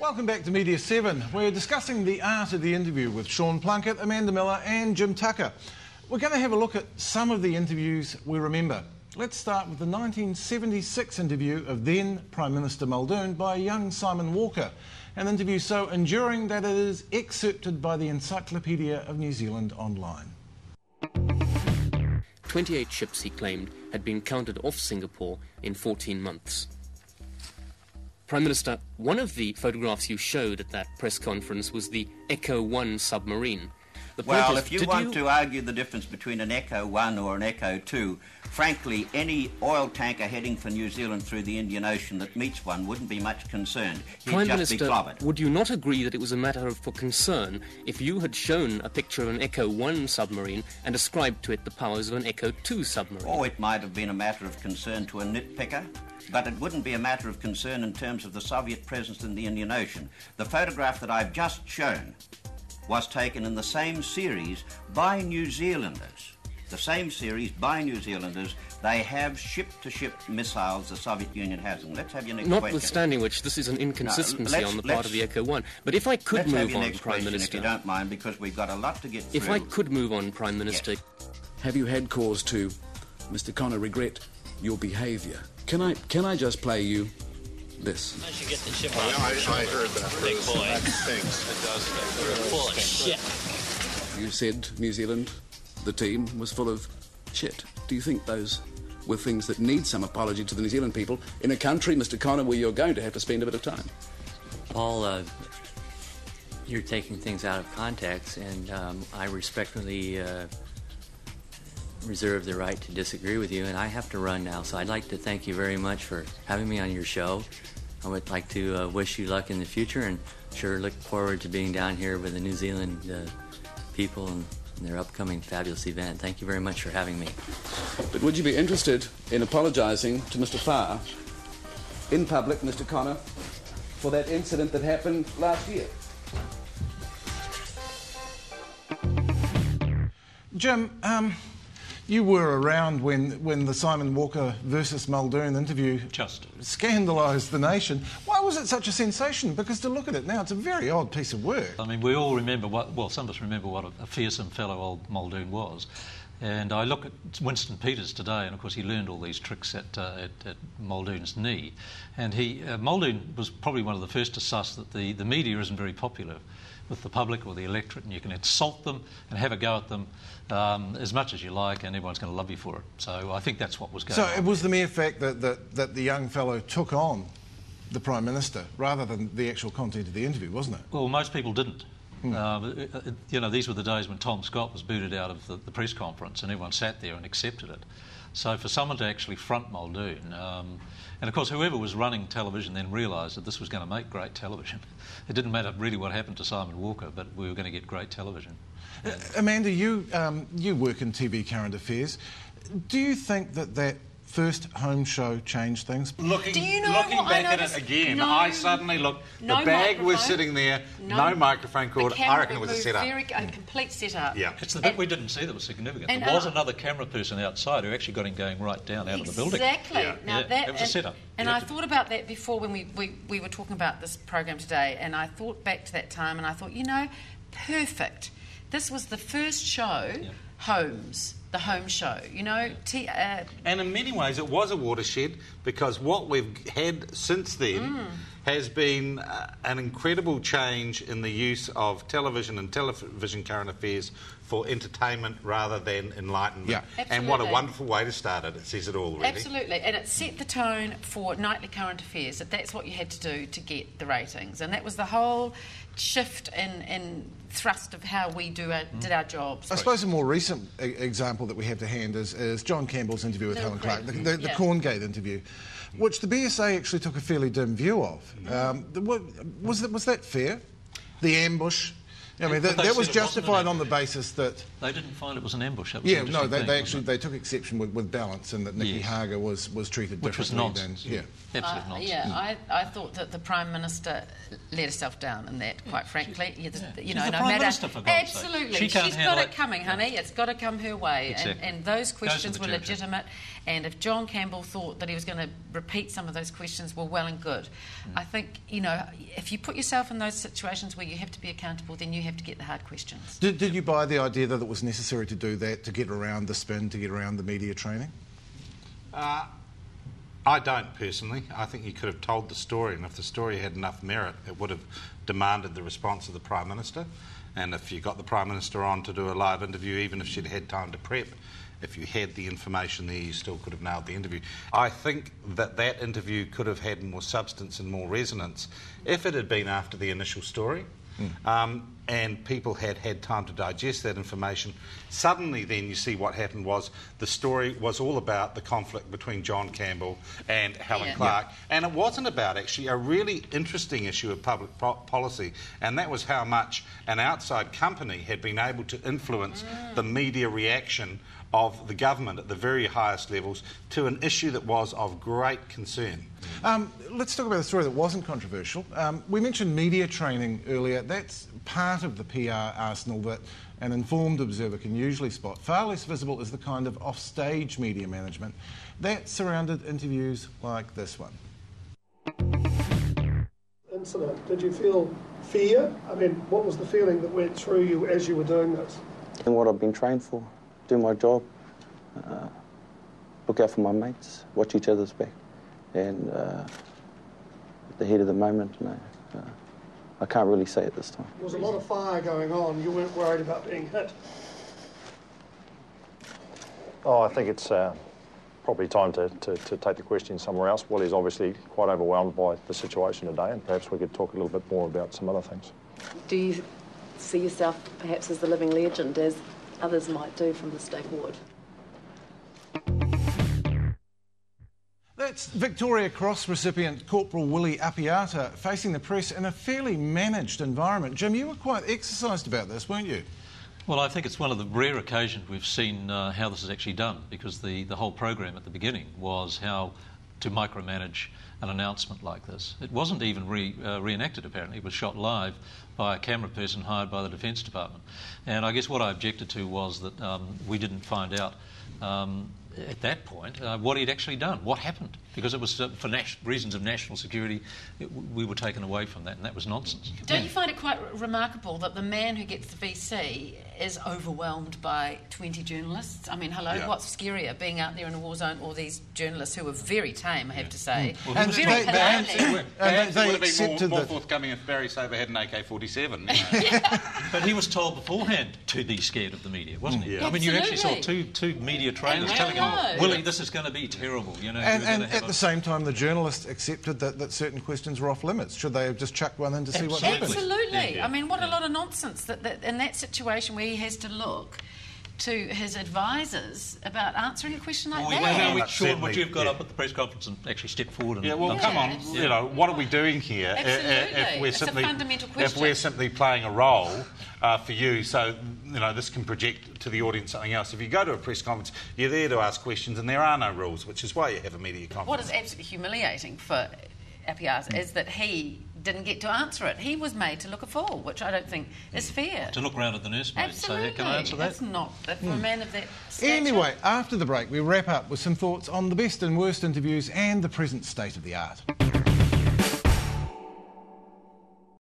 Welcome back to Media 7. We're discussing the art of the interview with Sean Plunkett, Amanda Miller and Jim Tucker. We're going to have a look at some of the interviews we remember. Let's start with the 1976 interview of then Prime Minister Muldoon by young Simon Walker, an interview so enduring that it is excerpted by the Encyclopedia of New Zealand online. 28 ships, he claimed, had been counted off Singapore in 14 months. Prime Minister, one of the photographs you showed at that press conference was the Echo 1 submarine. Well, if you want to argue the difference between an Echo 1 or an Echo 2, frankly, any oil tanker heading for New Zealand through the Indian Ocean that meets one wouldn't be much concerned. He'd just be clobbered. Would you not agree that it was a matter for concern if you had shown a picture of an Echo 1 submarine and ascribed to it the powers of an Echo 2 submarine? Oh, it might have been a matter of concern to a nitpicker, but it wouldn't be a matter of concern in terms of the Soviet presence in the Indian Ocean. The photograph that I've just shown was taken in the same series by New Zealanders. The same series by New Zealanders. They have ship-to-ship missiles the Soviet Union has them. Let's have your next question. Notwithstanding which, this is an inconsistency on the part of the Echo 1. But if I could move on, Prime Minister... if you don't mind, because we've got a lot to get through. If I could move on, Prime Minister... Yes. Have you had cause to, Mr. Connor, regret your behaviour? Can I just play you this? I should get the ship I heard that. Big boy. That stinks. It does stink. Full of shit. You said New Zealand, the team, was full of shit. Do you think those were things that need some apology to the New Zealand people in a country, Mr. Connor, where you're going to have to spend a bit of time? Paul, you're taking things out of context, and I respectfully reserve the right to disagree with you, and I have to run now, so I'd like to thank you very much for having me on your show. I would like to wish you luck in the future, and sure look forward to being down here with the New Zealand people and their upcoming fabulous event. Thank you very much for having me. But would you be interested in apologising to Mr. Farr in public, Mr. Connor, for that incident that happened last year? Jim, you were around when the Simon Walker versus Muldoon interview scandalised the nation. Why was it such a sensation? Because to look at it now, it's a very odd piece of work. I mean, we all remember some of us remember what a fearsome fellow old Muldoon was. And I look at Winston Peters today, and of course he learned all these tricks at Muldoon's knee. And Muldoon was probably one of the first to suss that the media isn't very popular with the public or the electorate, and you can insult them and have a go at them as much as you like, and everyone's going to love you for it. So I think that's what was going on. So it was the mere fact that the young fellow took on the Prime Minister rather than the actual content of the interview, wasn't it? Well, most people didn't. You know, these were the days when Tom Scott was booted out of the press conference and everyone sat there and accepted it. So for someone to actually front Muldoon, and of course whoever was running television then realised that this was going to make great television. It didn't matter really what happened to Simon Walker, but we were going to get great television. Amanda, you work in TV current affairs. Do you think that first home show changed things? Looking back at it again, I suddenly looked. The bag was sitting there, no microphone cord. I reckon it was a setup. A complete setup. Yeah. It's the bit we didn't see that was significant. There was another camera person outside who actually got him going right down out of the building. Exactly. Yeah. Now it was a setup. And I thought about that before when we were talking about this program today, and I thought back to that time, and I thought, perfect. This was the first show, Holmes. The home show, and in many ways it was a watershed, because what we've had since then has been an incredible change in the use of television and television current affairs for entertainment rather than enlightenment. Yeah. And what a wonderful way to start it. It says it all, really. Absolutely. And it set the tone for nightly current affairs, that's what you had to do to get the ratings. And that was the whole shift in thrust of how we did our jobs. I suppose a more recent example that we have to hand is John Campbell's interview with Helen Clark, the Corngate interview, which the BSA actually took a fairly dim view of. Was that fair? The ambush? I mean, that was justified on the basis that... They didn't find it was an ambush. They took exception with balance, and that Nikki Hager was treated differently than... Absolute nonsense. I thought that the Prime Minister let herself down in that, quite frankly. She's the Prime Minister, for God's sake. Absolutely. She's got it coming, honey. It's got to come her way. Exactly. And those questions were legitimate. And if John Campbell thought that he was going to repeat some of those questions, well and good. I think, you know, if you put yourself in those situations where you have to be accountable, then you have to get the hard questions. Did you buy the idea that it was necessary to do that, to get around the spin, to get around the media training? I don't personally. I think you could have told the story, and if the story had enough merit, it would have demanded the response of the Prime Minister. And if you got the Prime Minister on to do a live interview, even if she'd had time to prep, if you had the information there, you still could have nailed the interview. I think that that interview could have had more substance and more resonance if it had been after the initial story. And people had had time to digest that information. Suddenly then you see what happened was the story was all about the conflict between John Campbell and Helen Clark. And it wasn't about actually a really interesting issue of public policy, and that was how much an outside company had been able to influence the media reaction of the government at the very highest levels to an issue that was of great concern. Let's talk about a story that wasn't controversial. We mentioned media training earlier. That's part of the PR arsenal that an informed observer can usually spot. Far less visible is the kind of offstage media management that surrounded interviews like this one. Incident. Did you feel fear? I mean, what was the feeling that went through you as you were doing this? And what I've been trained for. Do my job, look out for my mates, watch each other's back, and at the heat of the moment, I can't really say at this time. There was a lot of fire going on. You weren't worried about being hit? Oh, I think it's probably time to take the question somewhere else. Willie's obviously quite overwhelmed by the situation today, and perhaps we could talk a little bit more about some other things. Do you see yourself perhaps as the living legend, as others might do from this day forward? That's Victoria Cross recipient Corporal Willie Apiata facing the press in a fairly managed environment. Jim, you were quite exercised about this, weren't you? Well, I think it's one of the rare occasions we've seen how this is actually done, because the whole program at the beginning was how to micromanage an announcement like this. It wasn't even reenacted, apparently. It was shot live by a camera person hired by the Defence Department. And I guess what I objected to was that we didn't find out at that point what he'd actually done, what happened, because it was for reasons of national security. We were taken away from that, and that was nonsense. Don't you find it quite remarkable that the man who gets the VC is overwhelmed by 20 journalists? I mean, hello, what's scarier, being out there in a war zone, or these journalists who are very tame, I have to say? Well, and very politely. They would have been more forthcoming if Barry Saber had an AK-47. But he was told beforehand to be scared of the media, wasn't he? I mean, you actually saw two media trainers telling him, Willie, this is going to be terrible. You know, and at the same time, the journalists accepted that certain questions were off limits. Should they have just chucked one in to see what happened? Absolutely. I mean, what a lot of nonsense that in that situation where he has to look to his advisors about answering a question like that. Sean, would you have got up at the press conference and actually stepped forward? And come on. Absolutely. You know, what are we doing here? It's a fundamental question. If we're simply playing a role for you, so you know this can project to the audience something else. If you go to a press conference, you're there to ask questions, and there are no rules, which is why you have a media conference. What is absolutely humiliating for Apiata is that he didn't get to answer it. He was made to look a fool, which I don't think is fair. To look around at the nursemaid and say, can I answer that? That's not for a man of that stature. Anyway, after the break, we wrap up with some thoughts on the best and worst interviews and the present state of the art.